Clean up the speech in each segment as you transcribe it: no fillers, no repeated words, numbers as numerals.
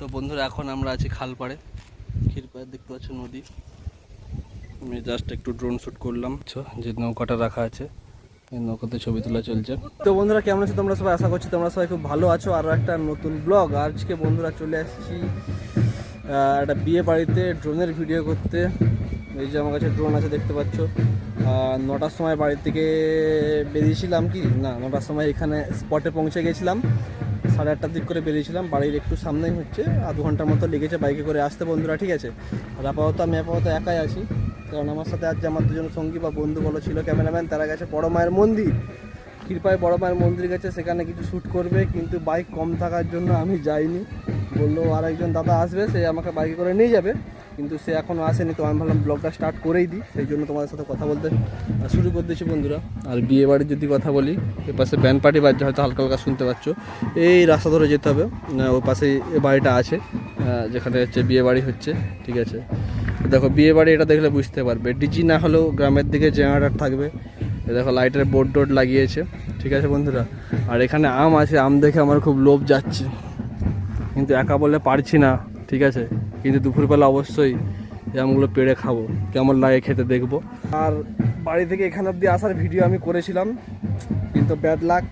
তো বন্ধুরা এখন আমরা আছি খালপাড়ে, ক্ষীরপাড়ে দেখতে পাচ্ছ নদী। আমি জাস্ট একটু ড্রোন শ্যুট করলাম, যে নৌকাটা রাখা আছে এই নৌকাতে ছবি তোলা চলছে। তো বন্ধুরা কেমন আছো তোমরা সবাই? আশা করছি তোমরা সবাই খুব ভালো আছো। আরও একটা নতুন ব্লগ আজকে বন্ধুরা চলে আসছি একটা বিয়ে বাড়িতে ড্রোনের ভিডিও করতে। এই যে আমার কাছে ড্রোন আছে দেখতে পাচ্ছ। 9টার সময় বাড়ি থেকে বেরিয়েছিলাম, কি না 9টার সময় এখানে স্পটে পৌঁছে গেছিলাম। 8:30টার দিক করে বেরিয়েছিলাম, বাড়ির একটু সামনেই হচ্ছে, আধ ঘন্টার মতো লেগেছে বাইকে করে আসতে বন্ধুরা, ঠিক আছে। আর আমি আপাতত একাই আছি, কারণ আমার সাথে আজ আমার দুজন সঙ্গী বা বন্ধু বলো ছিল ক্যামেরাম্যান, তারা গেছে বড় মায়ের মন্দির, ক্ষীরপাড়ে বড় মায়ের মন্দির গেছে, সেখানে কিছু শ্যুট করবে, কিন্তু বাইক কম থাকার জন্য আমি যাইনি। বললো আর একজন দাদা আসবে, সে আমাকে বাইকে করে নিয়ে যাবে, কিন্তু সে এখনও আসেনি। তো আমি ভাবলাম ব্লগটা স্টার্ট করেই দিই, সেই জন্য তোমাদের সাথে কথা বলতে শুরু করে দিয়েছি বন্ধুরা। আর বিয়ে বাড়ির যদি কথা বলি, এ পাশে ব্যান্ড পার্টি বাজছে, হয়তো হালকা হালকা শুনতে পাচ্ছ। এই রাস্তা ধরে যেতে হবে, ওই পাশেই এ বাড়িটা আছে যেখানে হচ্ছে বিয়ে বাড়ি হচ্ছে, ঠিক আছে। দেখো বিয়ে বাড়ি এটা দেখলে বুঝতে পারবে, ডিজি না হলেও গ্রামের দিকে জেনারেটর থাকবে। দেখো লাইটের বোর্ড টোর্ড লাগিয়েছে, ঠিক আছে বন্ধুরা। আর এখানে আম আছে, আম দেখে আমার খুব লোভ যাচ্ছে, কিন্তু একা বললে পারছি না, ঠিক আছে। কিন্তু দুপুরবেলা অবশ্যই এই আমগুলো পেড়ে খাবো, কেমন লাগে খেতে দেখবো। আর বাড়ি থেকে এখানে অবধি আসার ভিডিও আমি করেছিলাম, কিন্তু ব্যাড লাক,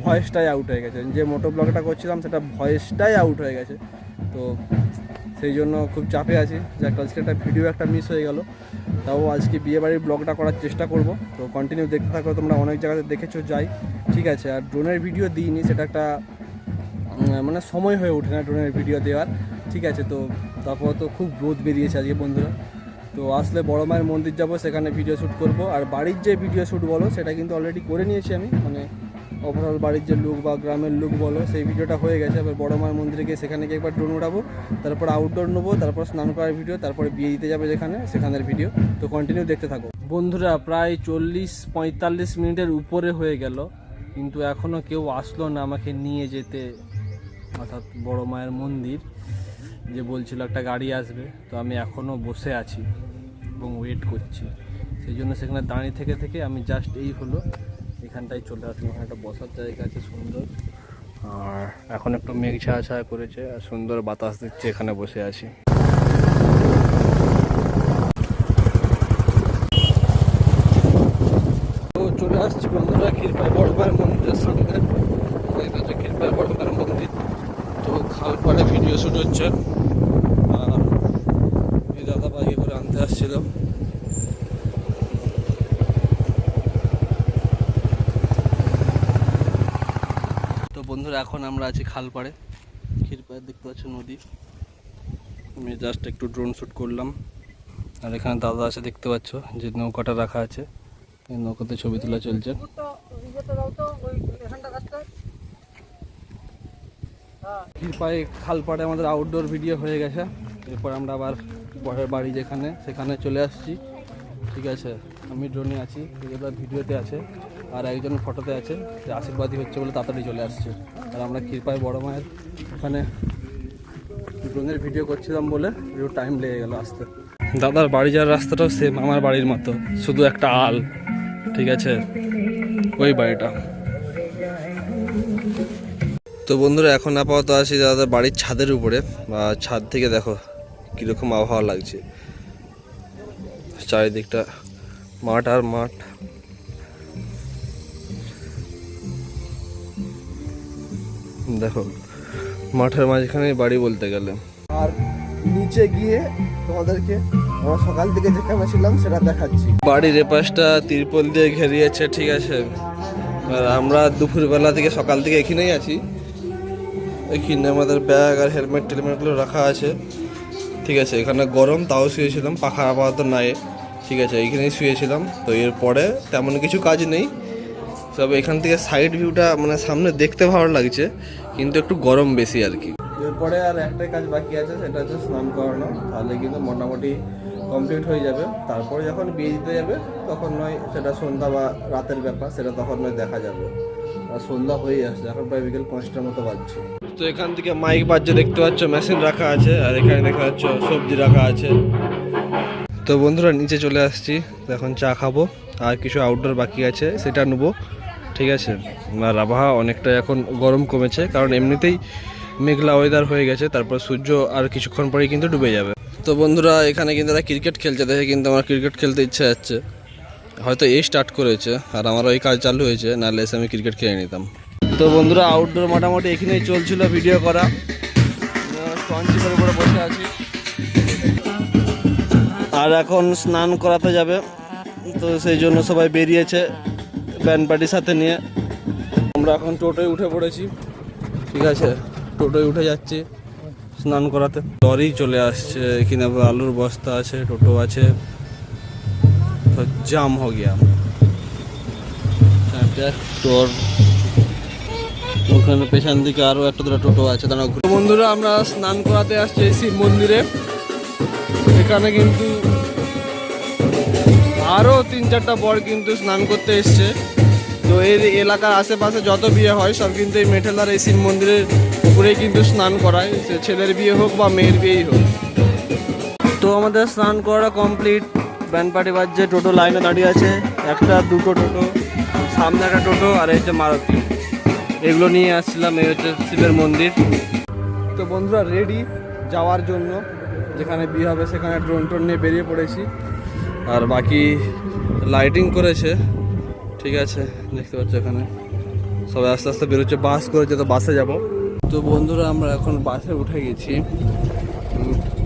ভয়েসটাই আউট হয়ে গেছে। যে মোটো ব্লগটা করছিলাম সেটা ভয়েসটাই আউট হয়ে গেছে। তো সেই জন্য খুব চাপে আছি যে আজকে একটা ভিডিও একটা মিস হয়ে গেল। তাও আজকে বিয়েবাড়ির ব্লগটা করার চেষ্টা করব, তো কন্টিনিউ দেখতে থাকো তোমরা। অনেক জায়গাতে দেখেছো যাই, ঠিক আছে। আর ড্রোনের ভিডিও দিইনি, সেটা একটা মানে সময় হয়ে ওঠে না ড্রোনের ভিডিও দেওয়ার, ঠিক আছে। তো তারপর তো খুব রোদ বেরিয়েছে আজকে বন্ধুরা। তো আসলে বড় মায়ের মন্দির যাব, সেখানে ভিডিও শ্যুট করব। আর বাড়ির যে ভিডিও শ্যুট বলো সেটা কিন্তু অলরেডি করে নিয়েছি আমি, মানে ওভারঅল বাড়ির যে লুক বা গ্রামের লুক বলো সেই ভিডিওটা হয়ে গেছে। এবার বড় মায়ের মন্দিরে গিয়ে সেখানে গিয়ে একবার ড্রোন উঠাবো, তারপর আউটডোর নেবো, তারপর স্নান করার ভিডিও, তারপরে বিয়ে দিতে যাবে যেখানে, সেখানের ভিডিও। তো কন্টিনিউ দেখতে থাকো বন্ধুরা। প্রায় 40-45 মিনিটের উপরে হয়ে গেল, কিন্তু এখনও কেউ আসলো না আমাকে নিয়ে যেতে, অর্থাৎ বড় মায়ের মন্দির যে বলছিল একটা গাড়ি আসবে। তো আমি এখনও বসে আছি এবং ওয়েট করছি, সেই জন্য সেখানে দাঁড়িয়ে থেকে থেকে আমি জাস্ট এই হলো এখানটায় চলে আসলাম। একটা বসার জায়গা আছে সুন্দর, আর এখন একটু মেঘ ছায়া ছায়া করেছে আর সুন্দর বাতাস দিচ্ছে, এখানে বসে আছি। তো চলে আসছি বন্ধুরা ক্ষীরপাড়ে বড় মায়ের মন্দিরের সামনে, ক্ষীরপাড়ে বড় মায়ের মন্দির। তো খালপাড়ে ভিডিও শ্যুট হচ্ছে, আর এই দাদা বাইকে করে আনতে আসছিল। তো বন্ধুরা এখন আমরা আছি খালপাড়ে, ক্ষীরপাড়ে দেখতে পাচ্ছ নদী। আমি জাস্ট একটু ড্রোন শ্যুট করলাম। আর এখানে দাদা আছে দেখতে পাচ্ছ, যে নৌকাটা রাখা আছে এই নৌকাতে ছবি তোলা চলছে। ক্ষীরপাড়ে খালপাড়ে আমাদের আউটডোর ভিডিও হয়ে গেছে। এরপর আমরা আবার পরের বাড়ি যেখানে, সেখানে চলে আসছি, ঠিক আছে। আমি ড্রোনে আছি, এবার ভিডিওতে আছে, আর একজন ফটোতে আছে, যে আশীর্বাদী হচ্ছে বলে তাড়াতাড়ি চলে আসছে। আর আমরা ক্ষীরপাড়ে বড় মায়ের ওখানে ড্রোনের ভিডিও করছিলাম বলে একটু টাইম লেগে গেল আসতে। দাদার বাড়ি যাওয়ার রাস্তাটাও সেম আমার বাড়ির মতো, শুধু একটা আল, ঠিক আছে, ওই বাড়িটা। তো বন্ধুরা এখন আপাতত আছি দাদার বাড়ির ছাদের উপরে, বা ছাদ থেকে দেখো কীরকম আবহাওয়া লাগছে, চারিদিকটা মাঠ আর মাঠ। দেখো মাঠের মাঝখানে বাড়ি বলতে গেলে। আর নিচে গিয়ে তোমাদেরকে আমরা সকাল থেকে যেখানে ছিলাম সেটা দেখাচ্ছি। বাড়ির এপাশটা তিরপল দিয়ে ঘেরিয়েছে, ঠিক আছে। আর আমরা দুপুরবেলা থেকে সকাল থেকে এখানেই আছি। এখানে আমাদের ব্যাগ আর হেলমেট টেলমেটগুলো রাখা আছে, ঠিক আছে। এখানে গরম, তাও শুয়েছিলাম, পাখা আপাতত নাই, ঠিক আছে, এইখানেই শুয়েছিলাম। তো এরপরে তেমন কিছু কাজ নেই, তবে এখান থেকে সাইড ভিউটা মানে সামনে দেখতে ভালো লাগছে, কিন্তু একটু গরম বেশি আর কি। এরপরে আর একটাই কাজ বাকি আছে, সেটা হচ্ছে স্নান করানো, তাহলে কিন্তু মোটামুটি কমপ্লিট হয়ে যাবে। তারপরে যখন বিয়ে দিতে যাবে তখন নয় সেটা সন্ধ্যা বা রাতের ব্যাপার, সেটা তখন নয় দেখা যাবে। আর সন্ধ্যা হয়ে আসছে, এখন প্রায় বিকেল 5টার মতো বাজছে। তো এখান থেকে মাইক বাজছে দেখতে পাচ্ছ, মেশিন রাখা আছে, আর এখানে দেখা যাচ্ছে সবজি রাখা আছে। তো বন্ধুরা নিচে চলে আসছি, এখন চা খাবো, আর কিছু আউটডোর বাকি আছে সেটা নেবো, ঠিক আছে। আর আবহাওয়া অনেকটা এখন গরম কমেছে, কারণ এমনিতেই মেঘলা ওয়েদার হয়ে গেছে, তারপর সূর্য আর কিছুক্ষণ পরেই কিন্তু ডুবে যাবে। তো বন্ধুরা এখানে কিন্তু তারা ক্রিকেট খেলছে, দেখে কিন্তু আমার ক্রিকেট খেলতে ইচ্ছা যাচ্ছে। হয়তো এই স্টার্ট করেছে আর আমারও এই কাজ চালু হয়েছে, নাহলে এসে আমি ক্রিকেট খেলে নিতাম। তো বন্ধুরা আউটডোর মোটামুটি এখানেই চলছিল ভিডিও করা। স্পঞ্জিপের উপরে বসে আছি আর এখন স্নান করাতে যাবে, তো সেই জন্য সবাই বেরিয়েছে ব্যান্ড পার্টির সাথে নিয়ে। আমরা এখন টোটোয় উঠে পড়েছি, ঠিক আছে, টোটোয় উঠে যাচ্ছি স্নান করাতে। লরি চলে আসছে, এখানে আলুর বস্তা আছে, টোটো আছে, তো জাম হো গিয়া। টোর ওখানে পেছন দিকে আরো একটা দুটো টোটো আছে, তারা বন্ধুরা আমরা স্নান করাতে আসছি শিব মন্দিরে। এখানে কিন্তু আরো 3-4টা বর কিন্তু স্নান করতে এসছে। তো এই এলাকার আশেপাশে যত বিয়ে হয় সব কিন্তু এই মেঠেলার এই শিব মন্দিরের উপরেই কিন্তু স্নান করায়, সে ছেলের বিয়ে হোক বা মেয়ের বিয়েই হোক। তো আমাদের স্নান করা কমপ্লিট, ব্যান্ড পার্টি বাজছে, টোটো লাইনে দাঁড়িয়ে আছে, একটা দুটো টোটো, সামনে একটা টোটো আর এই যে মারুতি, এগুলো নিয়ে আসছিলাম। এই হচ্ছে শিবের মন্দির। তো বন্ধুরা রেডি যাওয়ার জন্য, যেখানে বিয়ে হবে সেখানে ড্রোন টোন নিয়ে বেরিয়ে পড়েছি। আর বাকি লাইটিং করেছে, ঠিক আছে, দেখতে পাচ্ছ এখানে সবাই আস্তে আস্তে বেরোচ্ছে, বাস করেছে, তো বাসে যাব। তো বন্ধুরা আমরা এখন বাসে উঠে গেছি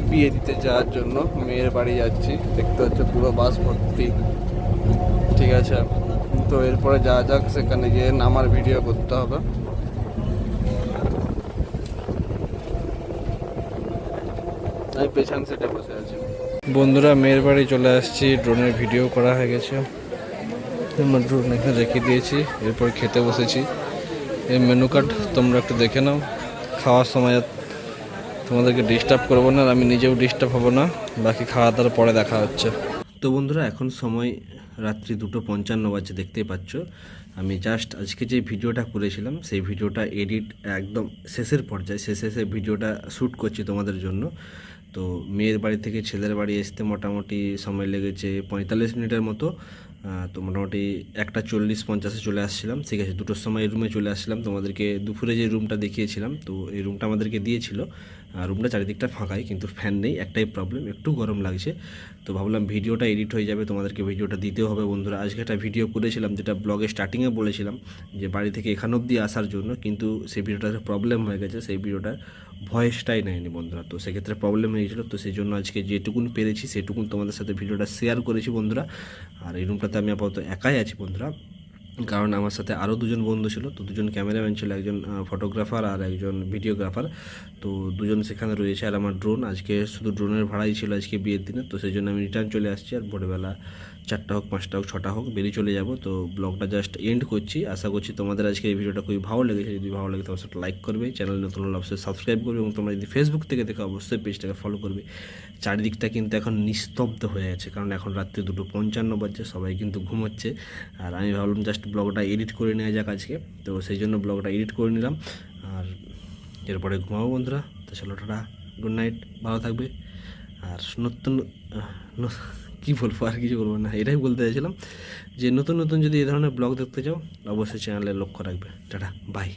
বিয়ে দিতে যাওয়ার জন্য, মেয়ের বাড়ি যাচ্ছি। দেখতে হচ্ছে পুরো বাস ভর্তি, ঠিক আছে। তো এরপরে যাওয়া যাক, সেখানে গিয়ে নামার ভিডিও করতে হবে। আমি পেছন সেটে বসে আছি। বন্ধুরা মেয়ের বাড়ি চলে আসছি, ড্রোনের ভিডিও করা হয়ে গেছে, আমরা ড্রোন এখানে রেখে দিয়েছি। এরপর খেতে বসেছি। এই মেনু কার্ড তোমরা একটু দেখে নাও। খাওয়ার সময় তোমাদেরকে ডিস্টার্ব করবো না, আর আমি নিজেও ডিস্টার্ব হব না। বাকি খাওয়া দাওয়ার পরে দেখা হচ্ছে। তো বন্ধুরা এখন সময় রাত্রি 2:55 বাজে, দেখতেই পাচ্ছ। আমি জাস্ট আজকে যে ভিডিওটা করেছিলাম সেই ভিডিওটা এডিট একদম শেষের পর্যায়ে, শেষে ভিডিওটা শ্যুট করছি তোমাদের জন্য। তো মেয়ের বাড়ি থেকে ছেলের বাড়ি আসতে মোটামুটি সময় লেগেছে 45 মিনিটের মতো। তো মোটামুটি 1:40-50 চলে আসছিলাম, ঠিক আছে। 2টোর সময় এই রুমে চলে আসছিলাম। তোমাদেরকে দুপুরে যে রুমটা দেখিয়েছিলাম, তো এই রুমটা আমাদেরকে দিয়েছিল। রুমটা চারিদিকটা ফাঁকাই, কিন্তু ফ্যান নেই, একটাই প্রবলেম, একটু গরম লাগছে। তো ভাবলাম ভিডিওটা এডিট হয়ে যাবে, তোমাদেরকে ভিডিওটা দিতেও হবে। বন্ধুরা আজকে একটা ভিডিও করেছিলাম, যেটা ব্লগে স্টার্টিংয়ে বলেছিলাম যে বাড়ি থেকে এখান অবধি আসার জন্য, কিন্তু সেই ভিডিওটার প্রবলেম হয়ে গেছে, সেই ভিডিওটার ভয়েসটাই নেয়নি বন্ধুরা। তো সেক্ষেত্রে প্রবলেম হয়েছিল। তো সেই জন্য আজকে যেটুকুন পেরেছি সেটুকুন তোমাদের সাথে ভিডিওটা শেয়ার করেছি বন্ধুরা। আর এই রুমটাতে আমি আপাতত একাই আছি বন্ধুরা, কারণ আমার সাথে আরও দুজন বন্ধু ছিল। তো দুজন ক্যামেরাম্যান ছিল, একজন ফটোগ্রাফার আর একজন ভিডিওগ্রাফার। তো দুজন সেখানে রয়েছে, আর আমার ড্রোন, আজকে শুধু ড্রোনের ভাড়াই ছিল আজকে বিয়ের দিনে। তো সেই জন্য আমি রিটার্ন চলে আসছি, আর ভোরবেলা 4টা হোক 5টা হোক 6টা হোক বেরিয়ে চলে যাব। তো ব্লগটা জাস্ট এন্ড করছি। আশা করছি তোমাদের আজকে এই ভিডিওটা খুবই ভালো লেগেছে। যদি ভালো লাগে তোমার সাথে লাইক করবে, চ্যানেল নতুন হলে অবশ্যই সাবস্ক্রাইব করবে, এবং তোমরা যদি ফেসবুক থেকে দেখো অবশ্যই পেজটাকে ফলো করবে। চারিদিকটা কিন্তু এখন নিস্তব্ধ হয়ে গেছে, কারণ এখন রাত্রি 2:55 বাজছে, সবাই কিন্তু ঘুমোচ্ছে। আর আমি ভাবলাম জাস্ট ব্লগটা এডিট করে নেওয়া যাক আজকে, তো সেই জন্য ব্লগটা এডিট করে নিলাম। আর এরপরে ঘুমাবো বন্ধুরা। তো চলো টাটা, গুড নাইট, ভালো থাকবে। আর নতুন কী বলবো, আর কিছু বলবো না, এটাই বলতে চাইছিলাম যে নতুন নতুন যদি এই ধরনের ব্লগ দেখতে চাও অবশ্যই চ্যানেলে লক্ষ্য রাখবে। Tata, by.